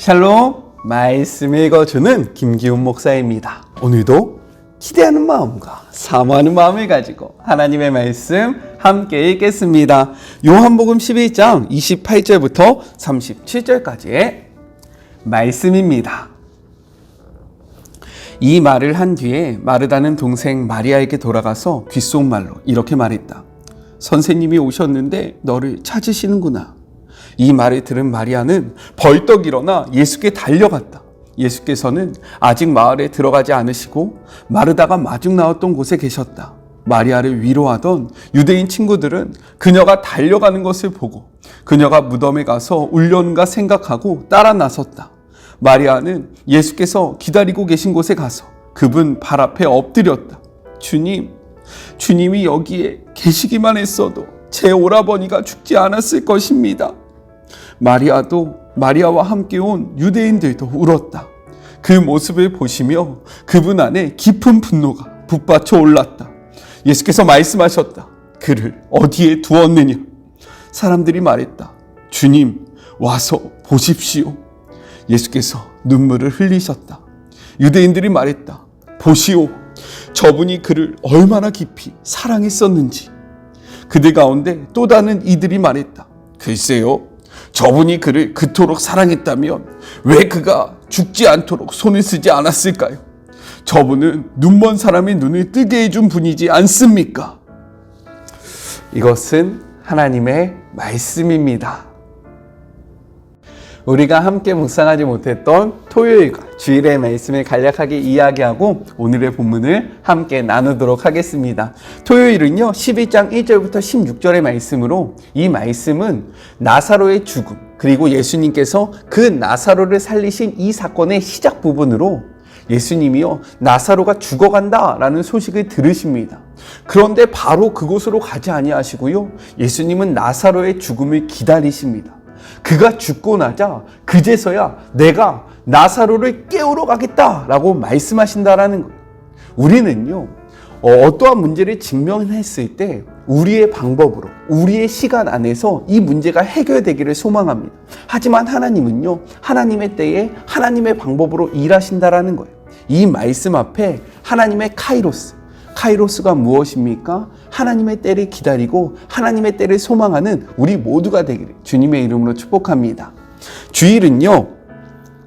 샬롬, 말씀 읽어주는 김기훈 목사입니다. 오늘도 기대하는 마음과 사모하는 마음을 가지고 하나님의 말씀 함께 읽겠습니다. 요한복음 11장 28절부터 37절까지의 말씀입니다. 이 말을 한 뒤에 마르다는 동생 마리아에게 돌아가서 귓속말로 이렇게 말했다. 선생님이 오셨는데 너를 찾으시는구나. 이 말을 들은 마리아는 벌떡 일어나 예수께 달려갔다. 예수께서는 아직 마을에 들어가지 않으시고 마르다가 마중 나왔던 곳에 계셨다. 마리아를 위로하던 유대인 친구들은 그녀가 달려가는 것을 보고 그녀가 무덤에 가서 울려는가 생각하고 따라 나섰다. 마리아는 예수께서 기다리고 계신 곳에 가서 그분 발 앞에 엎드렸다. 주님이 여기에 계시기만 했어도 제 오라버니가 죽지 않았을 것입니다. 마리아와 함께 온 유대인들도 울었다. 그 모습을 보시며 그분 안에 깊은 분노가 북받쳐 올랐다. 예수께서 말씀하셨다. 그를 어디에 두었느냐? 사람들이 말했다. 주님, 와서 보십시오. 예수께서 눈물을 흘리셨다. 유대인들이 말했다. 보시오. 저분이 그를 얼마나 깊이 사랑했었는지. 그들 가운데 또 다른 이들이 말했다. 글쎄요. 저분이 그를 그토록 사랑했다면 왜 그가 죽지 않도록 손을 쓰지 않았을까요? 저분은 눈먼 사람의 눈을 뜨게 해준 분이지 않습니까? 이것은 하나님의 말씀입니다. 우리가 함께 묵상하지 못했던 토요일과 주일의 말씀을 간략하게 이야기하고 오늘의 본문을 함께 나누도록 하겠습니다. 토요일은요 11장 1절부터 16절의 말씀으로 이 말씀은 나사로의 죽음 그리고 예수님께서 그 나사로를 살리신 이 사건의 시작 부분으로 예수님이요 나사로가 죽어간다 라는 소식을 들으십니다. 그런데 바로 그곳으로 가지 아니하시고요 예수님은 나사로의 죽음을 기다리십니다. 그가 죽고 나자 그제서야 내가 나사로를 깨우러 가겠다라고 말씀하신다라는 거예요. 우리는요 어떠한 문제를 직면했을 때 우리의 방법으로 우리의 시간 안에서 이 문제가 해결되기를 소망합니다. 하지만 하나님은요 하나님의 때에 하나님의 방법으로 일하신다라는 거예요. 이 말씀 앞에 하나님의 카이로스가 무엇입니까? 하나님의 때를 기다리고 하나님의 때를 소망하는 우리 모두가 되기를 주님의 이름으로 축복합니다. 주일은요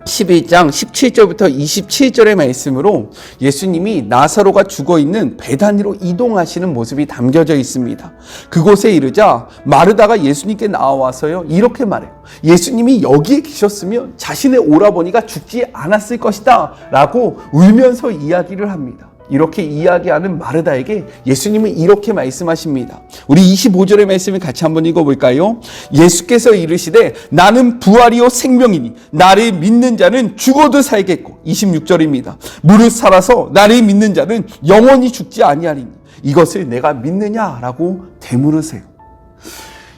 11장 17절부터 27절의 말씀으로 예수님이 나사로가 죽어있는 베다니로 이동하시는 모습이 담겨져 있습니다. 그곳에 이르자 마르다가 예수님께 나와서요 이렇게 말해요. 예수님이 여기에 계셨으면 자신의 오라버니가 죽지 않았을 것이다 라고 울면서 이야기를 합니다. 이렇게 이야기하는 마르다에게 예수님은 이렇게 말씀하십니다. 우리 25절의 말씀을 같이 한번 읽어볼까요? 예수께서 이르시되 나는 부활이요 생명이니 나를 믿는 자는 죽어도 살겠고 26절입니다. 무릇 살아서 나를 믿는 자는 영원히 죽지 아니하리니 이것을 내가 믿느냐라고 되물으세요.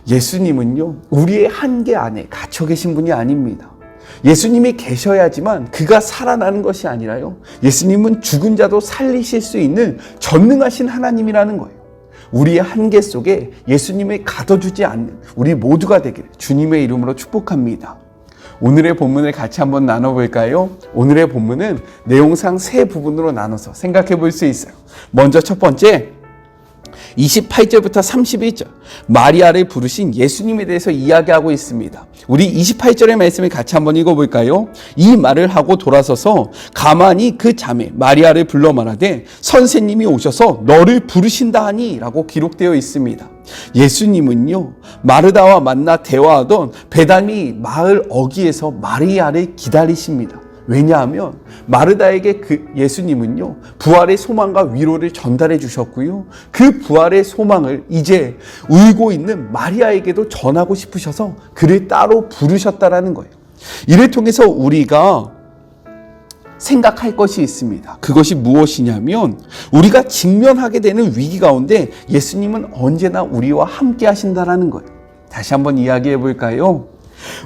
예수님은요 우리의 한계 안에 갇혀 계신 분이 아닙니다. 예수님이 계셔야지만 그가 살아나는 것이 아니라요. 예수님은 죽은 자도 살리실 수 있는 전능하신 하나님이라는 거예요. 우리의 한계 속에 예수님을 가둬주지 않는 우리 모두가 되기를 주님의 이름으로 축복합니다. 오늘의 본문을 같이 한번 나눠볼까요? 오늘의 본문은 내용상 세 부분으로 나눠서 생각해 볼 수 있어요. 먼저 첫 번째 28절부터 31절 마리아를 부르신 예수님에 대해서 이야기하고 있습니다. 우리 28절의 말씀을 같이 한번 읽어볼까요? 이 말을 하고 돌아서서 가만히 그 자매 마리아를 불러 말하되 선생님이 오셔서 너를 부르신다 하니 라고 기록되어 있습니다. 예수님은요 마르다와 만나 대화하던 베다니 마을 어귀에서 마리아를 기다리십니다. 왜냐하면 마르다에게 예수님은요 부활의 소망과 위로를 전달해 주셨고요 그 부활의 소망을 이제 울고 있는 마리아에게도 전하고 싶으셔서 그를 따로 부르셨다라는 거예요. 이를 통해서 우리가 생각할 것이 있습니다. 그것이 무엇이냐면 우리가 직면하게 되는 위기 가운데 예수님은 언제나 우리와 함께 하신다라는 거예요. 다시 한번 이야기해 볼까요?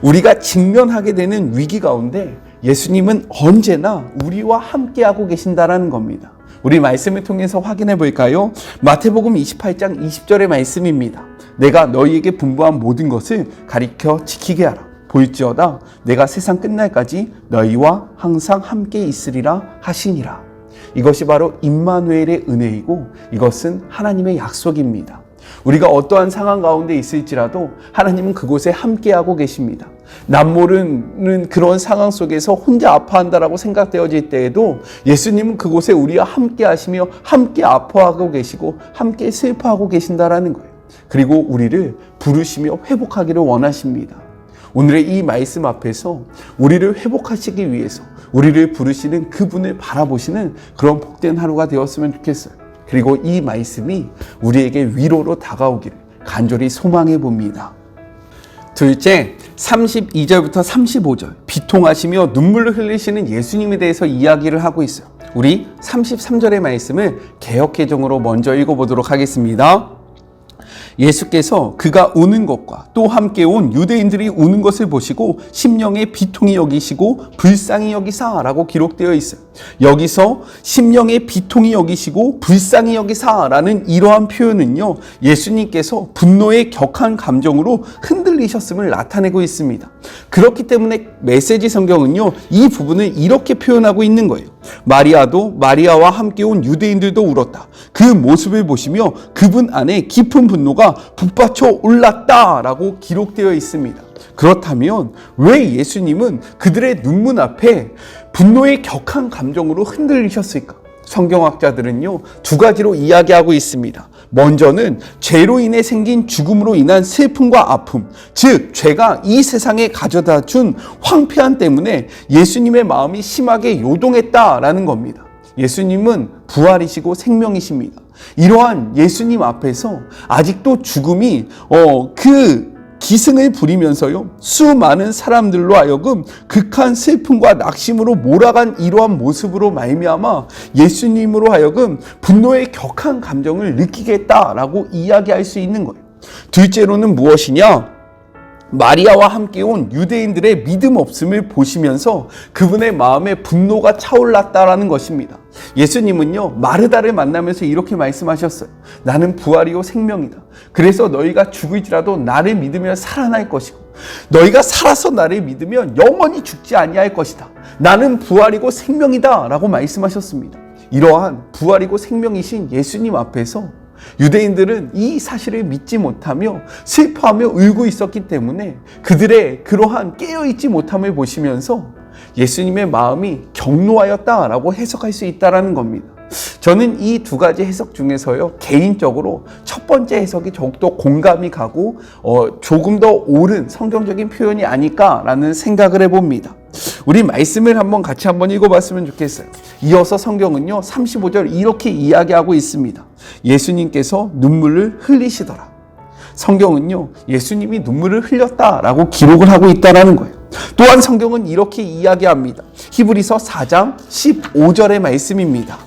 우리가 직면하게 되는 위기 가운데 예수님은 언제나 우리와 함께하고 계신다라는 겁니다. 우리 말씀을 통해서 확인해 볼까요? 마태복음 28장 20절의 말씀입니다. 내가 너희에게 분부한 모든 것을 가리켜 지키게 하라. 볼지어다 내가 세상 끝날까지 너희와 항상 함께 있으리라 하시니라. 이것이 바로 임마누엘의 은혜이고 이것은 하나님의 약속입니다. 우리가 어떠한 상황 가운데 있을지라도 하나님은 그곳에 함께하고 계십니다. 남모르는 그런 상황 속에서 혼자 아파한다라고 생각되어질 때에도 예수님은 그곳에 우리와 함께 하시며 함께 아파하고 계시고 함께 슬퍼하고 계신다라는 거예요. 그리고 우리를 부르시며 회복하기를 원하십니다. 오늘의 이 말씀 앞에서 우리를 회복하시기 위해서 우리를 부르시는 그분을 바라보시는 그런 복된 하루가 되었으면 좋겠어요. 그리고 이 말씀이 우리에게 위로로 다가오기를 간절히 소망해 봅니다. 둘째, 32절부터 35절 비통하시며 눈물을 흘리시는 예수님에 대해서 이야기를 하고 있어요. 우리 33절의 말씀을 개역개정으로 먼저 읽어보도록 하겠습니다. 예수께서 그가 우는 것과 또 함께 온 유대인들이 우는 것을 보시고 심령에 비통히 여기시고 불쌍히 여기사라고 기록되어 있어요. 여기서 심령에 비통히 여기시고 불쌍히 여기사라는 이러한 표현은요, 예수님께서 분노의 격한 감정으로 흔들리셨음을 나타내고 있습니다. 그렇기 때문에 메시지 성경은요, 이 부분을 이렇게 표현하고 있는 거예요. 마리아와 함께 온 유대인들도 울었다. 그 모습을 보시며 그분 안에 깊은 분노가 북받쳐 올랐다라고 기록되어 있습니다. 그렇다면 왜 예수님은 그들의 눈문 앞에 분노의 격한 감정으로 흔들리셨을까? 성경학자들은요, 두 가지로 이야기하고 있습니다. 먼저는 죄로 인해 생긴 죽음으로 인한 슬픔과 아픔, 즉 죄가 이 세상에 가져다 준 황폐함 때문에 예수님의 마음이 심하게 요동했다라는 겁니다. 예수님은 부활이시고 생명이십니다. 이러한 예수님 앞에서 아직도 죽음이 그 기승을 부리면서요, 수많은 사람들로 하여금 극한 슬픔과 낙심으로 몰아간 이러한 모습으로 말미암아 예수님으로 하여금 분노의 격한 감정을 느끼겠다라고 이야기할 수 있는 거예요. 둘째로는 무엇이냐? 마리아와 함께 온 유대인들의 믿음 없음을 보시면서 그분의 마음에 분노가 차올랐다라는 것입니다. 예수님은요, 마르다를 만나면서 이렇게 말씀하셨어요. 나는 부활이요 생명이다. 그래서 너희가 죽을지라도 나를 믿으면 살아날 것이고 너희가 살아서 나를 믿으면 영원히 죽지 아니할 것이다. 나는 부활이고 생명이다 라고 말씀하셨습니다. 이러한 부활이고 생명이신 예수님 앞에서 유대인들은 이 사실을 믿지 못하며 슬퍼하며 울고 있었기 때문에 그들의 그러한 깨어있지 못함을 보시면서 예수님의 마음이 경노하였다라고 해석할 수 있다는 겁니다. 저는 이 두 가지 해석 중에서요, 개인적으로 첫 번째 해석이 더욱더 공감이 가고 조금 더 옳은 성경적인 표현이 아닐까라는 생각을 해봅니다. 우리 말씀을 같이 한번 읽어봤으면 좋겠어요. 이어서 성경은요, 35절 이렇게 이야기하고 있습니다. 예수님께서 눈물을 흘리시더라. 성경은요, 예수님이 눈물을 흘렸다라고 기록을 하고 있다는 거예요. 또한 성경은 이렇게 이야기합니다. 히브리서 4장 15절의 말씀입니다.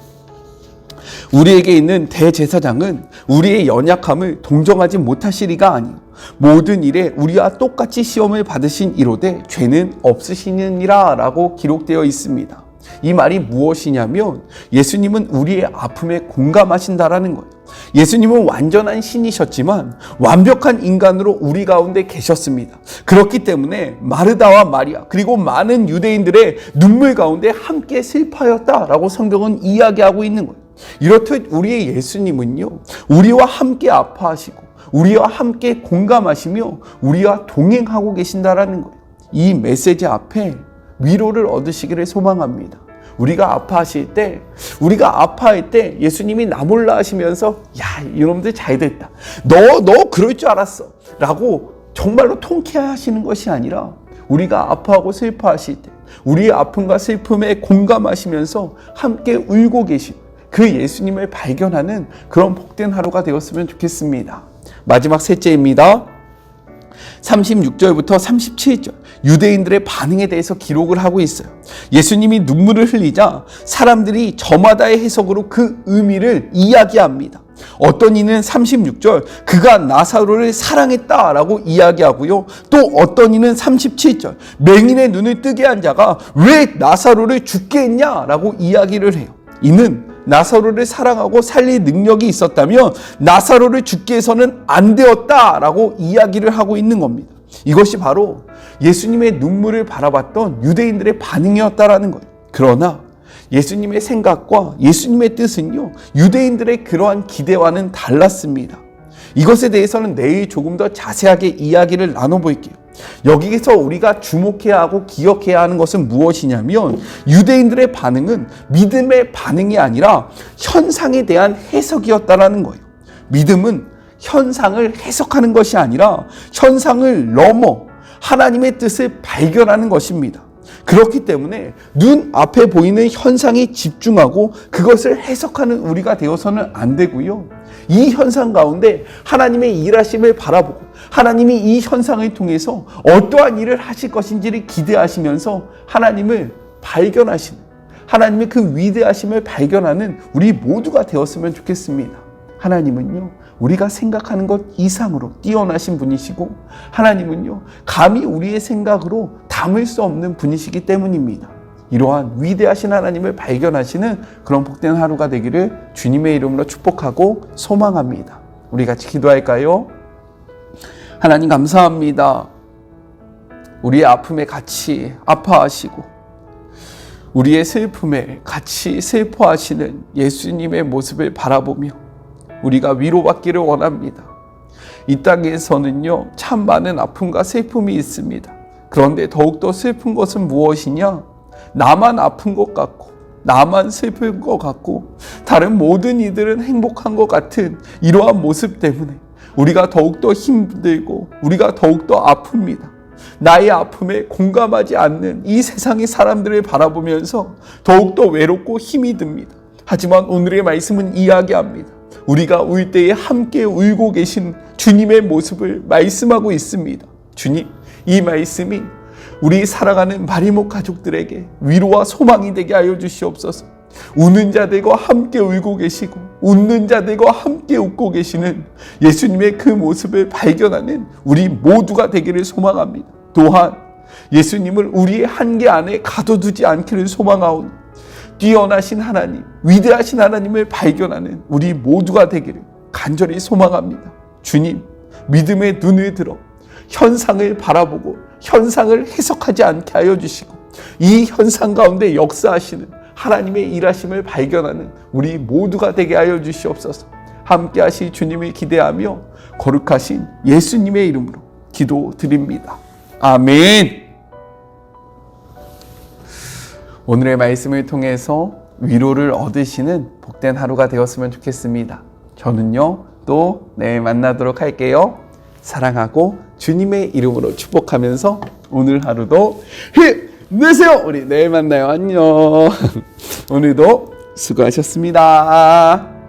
우리에게 있는 대제사장은 우리의 연약함을 동정하지 못하시리가 아니요 모든 일에 우리와 똑같이 시험을 받으신 이로되 죄는 없으시느니라 라고 기록되어 있습니다. 이 말이 무엇이냐면 예수님은 우리의 아픔에 공감하신다라는 거예요. 예수님은 완전한 신이셨지만 완벽한 인간으로 우리 가운데 계셨습니다. 그렇기 때문에 마르다와 마리아 그리고 많은 유대인들의 눈물 가운데 함께 슬퍼하였다라고 성경은 이야기하고 있는 거예요. 이렇듯 우리의 예수님은요, 우리와 함께 아파하시고 우리와 함께 공감하시며 우리와 동행하고 계신다라는 거예요. 이 메시지 앞에 위로를 얻으시기를 소망합니다. 우리가 아파하실 때, 우리가 아파할 때 예수님이 나 몰라 하시면서 야, 이놈들 잘 됐다. 너 그럴 줄 알았어. 라고 정말로 통쾌하시는 것이 아니라 우리가 아파하고 슬퍼하실 때 우리의 아픔과 슬픔에 공감하시면서 함께 울고 계신 그 예수님을 발견하는 그런 복된 하루가 되었으면 좋겠습니다. 마지막 셋째입니다. 36절부터 37절 유대인들의 반응에 대해서 기록을 하고 있어요. 예수님이 눈물을 흘리자 사람들이 저마다의 해석으로 그 의미를 이야기합니다. 어떤 이는 36절 그가 나사로를 사랑했다라고 이야기하고요. 또 어떤 이는 37절 맹인의 눈을 뜨게 한 자가 왜 나사로를 죽게 했냐라고 이야기를 해요. 이는 나사로를 사랑하고 살릴 능력이 있었다면 나사로를 죽게 해서는 안 되었다라고 이야기를 하고 있는 겁니다. 이것이 바로 예수님의 눈물을 바라봤던 유대인들의 반응이었다라는 거예요. 그러나 예수님의 생각과 예수님의 뜻은요, 유대인들의 그러한 기대와는 달랐습니다. 이것에 대해서는 내일 조금 더 자세하게 이야기를 나눠볼게요. 여기에서 우리가 주목해야 하고 기억해야 하는 것은 무엇이냐면, 유대인들의 반응은 믿음의 반응이 아니라 현상에 대한 해석이었다라는 거예요. 믿음은 현상을 해석하는 것이 아니라 현상을 넘어 하나님의 뜻을 발견하는 것입니다. 그렇기 때문에 눈 앞에 보이는 현상에 집중하고 그것을 해석하는 우리가 되어서는 안 되고요. 이 현상 가운데 하나님의 일하심을 바라보고 하나님이 이 현상을 통해서 어떠한 일을 하실 것인지를 기대하시면서 하나님을 발견하시는, 하나님의 그 위대하심을 발견하는 우리 모두가 되었으면 좋겠습니다. 하나님은요, 우리가 생각하는 것 이상으로 뛰어나신 분이시고, 하나님은요, 감히 우리의 생각으로 담을 수 없는 분이시기 때문입니다. 이러한 위대하신 하나님을 발견하시는 그런 복된 하루가 되기를 주님의 이름으로 축복하고 소망합니다. 우리 같이 기도할까요? 하나님 감사합니다. 우리의 아픔에 같이 아파하시고 우리의 슬픔에 같이 슬퍼하시는 예수님의 모습을 바라보며 우리가 위로받기를 원합니다. 이 땅에서는요, 참 많은 아픔과 슬픔이 있습니다. 그런데 더욱더 슬픈 것은 무엇이냐? 나만 아픈 것 같고 나만 슬픈 것 같고 다른 모든 이들은 행복한 것 같은 이러한 모습 때문에 우리가 더욱더 힘들고 우리가 더욱더 아픕니다. 나의 아픔에 공감하지 않는 이 세상의 사람들을 바라보면서 더욱더 외롭고 힘이 듭니다. 하지만 오늘의 말씀은 이야기합니다. 우리가 울 때에 함께 울고 계신 주님의 모습을 말씀하고 있습니다. 주님, 이 말씀이 우리 사랑하는 마리모 가족들에게 위로와 소망이 되게 하여 주시옵소서. 우는 자들과 함께 울고 계시고 웃는 자들과 함께 웃고 계시는 예수님의 그 모습을 발견하는 우리 모두가 되기를 소망합니다. 또한 예수님을 우리의 한계 안에 가둬두지 않기를 소망하오니 뛰어나신 하나님, 위대하신 하나님을 발견하는 우리 모두가 되기를 간절히 소망합니다. 주님, 믿음의 눈을 들어 현상을 바라보고 현상을 해석하지 않게 하여 주시고 이 현상 가운데 역사하시는 하나님의 일하심을 발견하는 우리 모두가 되게 하여 주시옵소서. 함께 하실 주님을 기대하며 거룩하신 예수님의 이름으로 기도드립니다. 아멘. 오늘의 말씀을 통해서 위로를 얻으시는 복된 하루가 되었으면 좋겠습니다. 저는요, 또 내일 만나도록 할게요. 사랑하고 주님의 이름으로 축복하면서 오늘 하루도 힘내세요. 우리 내일 만나요. 안녕. 오늘도 수고하셨습니다.